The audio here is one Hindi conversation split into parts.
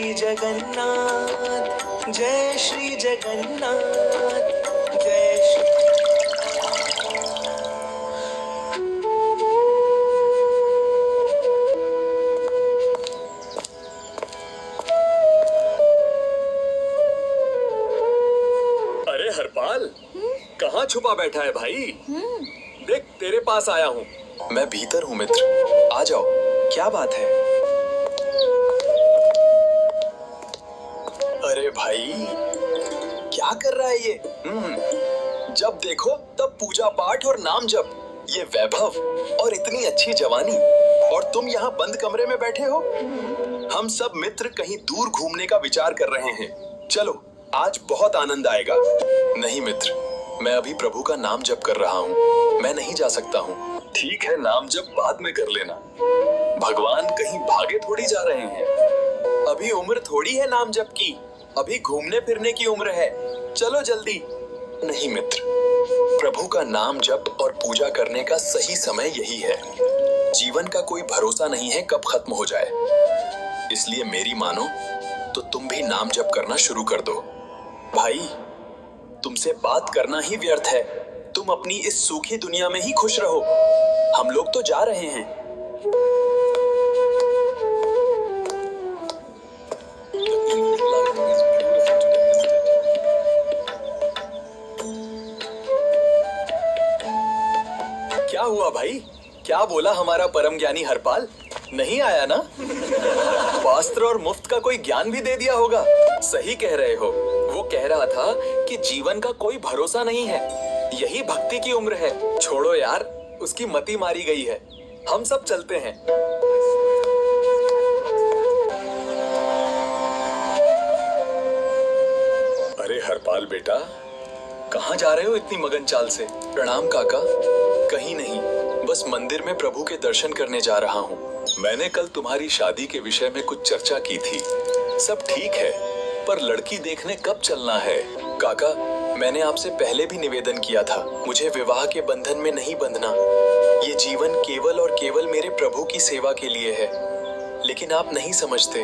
श्री जगन्नाथ, जय श्री जगन्नाथ, जय श्री। अरे हरपाल, कहाँ छुपा बैठा है भाई? देख तेरे पास आया हूँ। मैं भीतर हूँ मित्र, आ जाओ। क्या बात है? अरे भाई, क्या कर रहा है ये? जब देखो तब पूजा पाठ और नाम जप, ये वैभव और इतनी अच्छी जवानी, और तुम यहाँ बंद कमरे में बैठे हो। हम सब मित्र कहीं दूर घूमने का विचार कर रहे हैं। चलो, आज बहुत आनंद आएगा। नहीं मित्र, मैं अभी प्रभु का नाम जप कर रहा हूँ, मैं नहीं जा सकता हूँ। ठीक है, नाम जप बाद में कर लेना। भगवान कहीं भागे थोड़ी जा रहे हैं। अभी उम्र थोड़ी है नाम जप की, अभी घूमने फिरने की उम्र है। चलो जल्दी। नहीं मित्र, प्रभु का नाम जप और पूजा करने का सही समय यही है। जीवन का कोई भरोसा नहीं है कब खत्म हो जाए। इसलिए मेरी मानो तो तुम भी नाम जप करना शुरू कर दो। भाई, तुमसे बात करना ही व्यर्थ है। तुम अपनी इस सूखी दुनिया में ही खुश रहो। हम लोग तो जा रहे हैं। क्या हुआ भाई? क्या बोला हमारा परम ज्ञानी हरपाल? नहीं आया ना? शास्त्र और मुफ्त का कोई ज्ञान भी दे दिया होगा। सही कह रहे हो। वो कह रहा था कि जीवन का कोई भरोसा नहीं है, यही भक्ति की उम्र है। छोड़ो यार, उसकी मति मारी गई है। हम सब चलते हैं। अरे हरपाल बेटा, कहाँ जा रहे हो इतनी मगन चाल से? प्रणाम काका। कहीं नहीं, बस मंदिर में प्रभु के दर्शन करने जा रहा हूँ। मैंने कल तुम्हारी शादी के विषय में कुछ चर्चा की थी। सब ठीक है, पर लड़की देखने कब चलना है? काका, मैंने आपसे पहले भी निवेदन किया था, मुझे विवाह के बंधन में नहीं बंधना। ये जीवन केवल और केवल मेरे प्रभु की सेवा के लिए है, लेकिन आप नहीं समझते।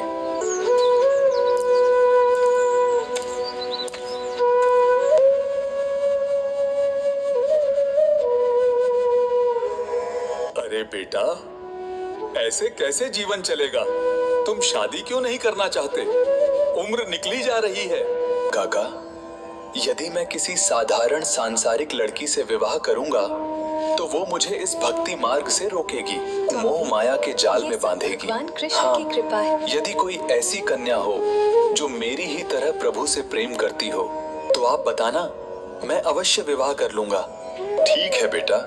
अरे बेटा, ऐसे कैसे जीवन चलेगा? तुम शादी क्यों नहीं करना चाहते? उम्र निकली जा रही है। काका, यदि मैं किसी साधारण सांसारिक लड़की से विवाह करूंगा तो वो मुझे इस भक्ति मार्ग से रोकेगी, मोह माया के जाल में बांधेगी। कृष्ण की कृपा है। यदि कोई ऐसी कन्या हो जो मेरी ही तरह प्रभु से प्रेम करती हो तो आप बताना, मैं अवश्य विवाह कर लूंगा। ठीक है बेटा,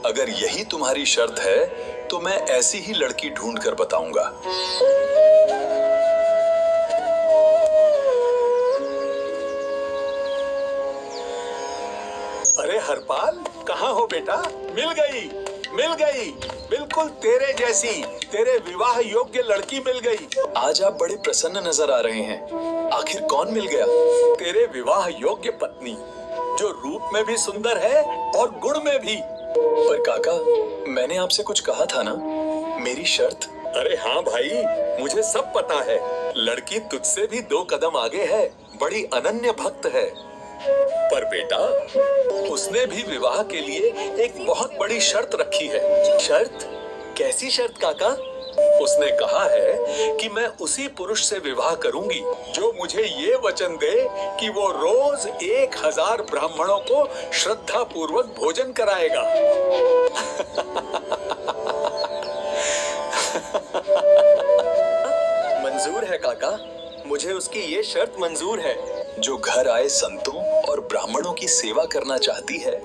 अगर यही तुम्हारी शर्त है तो मैं ऐसी ही लड़की ढूंढ कर बताऊंगा। अरे हरपाल, कहाँ हो बेटा? मिल गई, मिल गई, बिल्कुल तेरे जैसी, तेरे विवाह योग्य लड़की मिल गई। आज आप बड़े प्रसन्न नजर आ रहे हैं। आखिर कौन मिल गया? तेरे विवाह योग्य पत्नी, जो रूप में भी सुंदर है और गुण में भी। पर काका, मैंने आपसे कुछ कहा था ना, मेरी शर्त। अरे हाँ भाई, मुझे सब पता है। लड़की तुझसे भी 2 कदम आगे है, बड़ी अनन्य भक्त है। पर बेटा, उसने भी विवाह के लिए एक बहुत बड़ी शर्त रखी है। शर्त? कैसी शर्त काका? उसने कहा है कि मैं उसी पुरुष से विवाह करूंगी जो मुझे ये वचन दे कि वो रोज 1000 ब्राह्मणों को श्रद्धा पूर्वक भोजन कराएगा। मंजूर है काका, मुझे उसकी ये शर्त मंजूर है। जो घर आए संतों और ब्राह्मणों की सेवा करना चाहती है,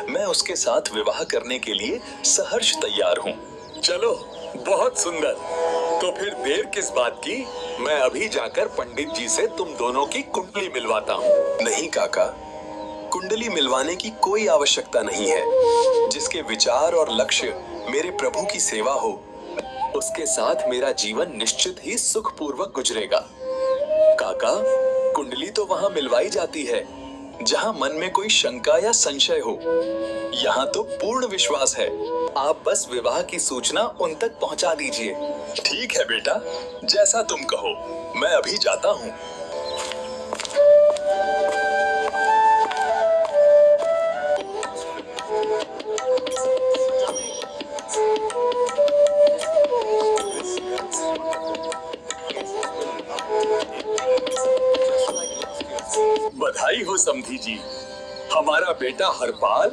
मैं उसके साथ विवाह करने के लिए सहर्ष तैयार हूँ। चलो, बहुत सुंदर। तो फिर देर किस बात की? मैं अभी जाकर पंडित जी से तुम दोनों की कुंडली मिलवाता हूँ। नहीं काका, कुंडली मिलवाने की कोई आवश्यकता नहीं है। जिसके विचार और लक्ष्य मेरे प्रभु की सेवा हो, उसके साथ मेरा जीवन निश्चित ही सुखपूर्वक गुजरेगा। काका, कुंडली तो वहाँ मिलवाई जाती है, जहाँ मन में कोई शंका या संशय हो। यहाँ तो पूर्ण विश्वास है। आप बस विवाह की सूचना उन तक पहुँचा दीजिए। ठीक है बेटा, जैसा तुम कहो। मैं अभी जाता हूँ। बधाई हो समधी जी, हमारा बेटा हरपाल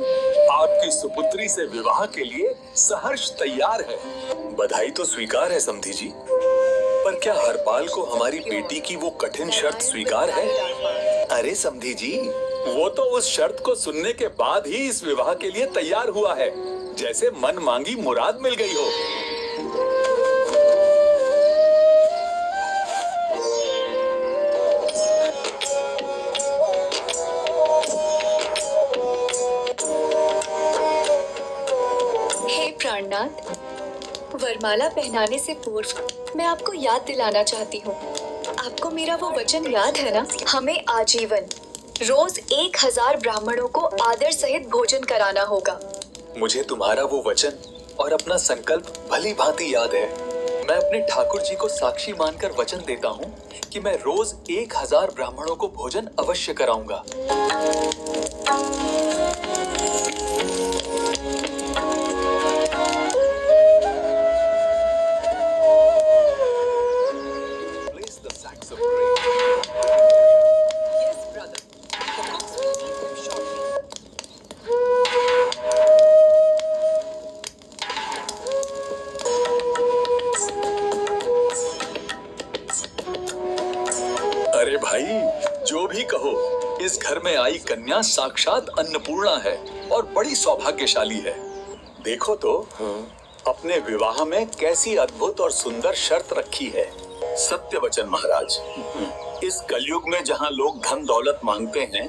आपकी सुपुत्री से विवाह के लिए सहर्ष तैयार है। बधाई तो स्वीकार है समधी जी, पर क्या हरपाल को हमारी बेटी की वो कठिन शर्त स्वीकार है? अरे समधी जी, वो तो उस शर्त को सुनने के बाद ही इस विवाह के लिए तैयार हुआ है, जैसे मन मांगी मुराद मिल गई हो। प्राणनाथ, वरमाला पहनाने से पूर्व मैं आपको याद दिलाना चाहती हूँ। आपको मेरा वो वचन याद है ना? हमें आजीवन रोज 1000 ब्राह्मणों को आदर सहित भोजन कराना होगा। मुझे तुम्हारा वो वचन और अपना संकल्प भली भांति याद है। मैं अपने ठाकुर जी को साक्षी मानकर वचन देता हूँ कि मैं रोज 1000 ब्राह्मणों को भोजन अवश्य कराऊंगा। अरे भाई, जो भी कहो, इस घर में आई कन्या साक्षात अन्नपूर्णा है और बड़ी सौभाग्यशाली है। देखो तो, अपने विवाह में कैसी अद्भुत और सुंदर शर्त रखी है। सत्य वचन महाराज, इस कलयुग में जहाँ लोग धन दौलत मांगते हैं,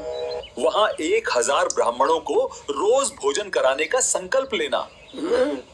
वहाँ 1000 ब्राह्मणों को रोज भोजन कराने का संकल्प लेना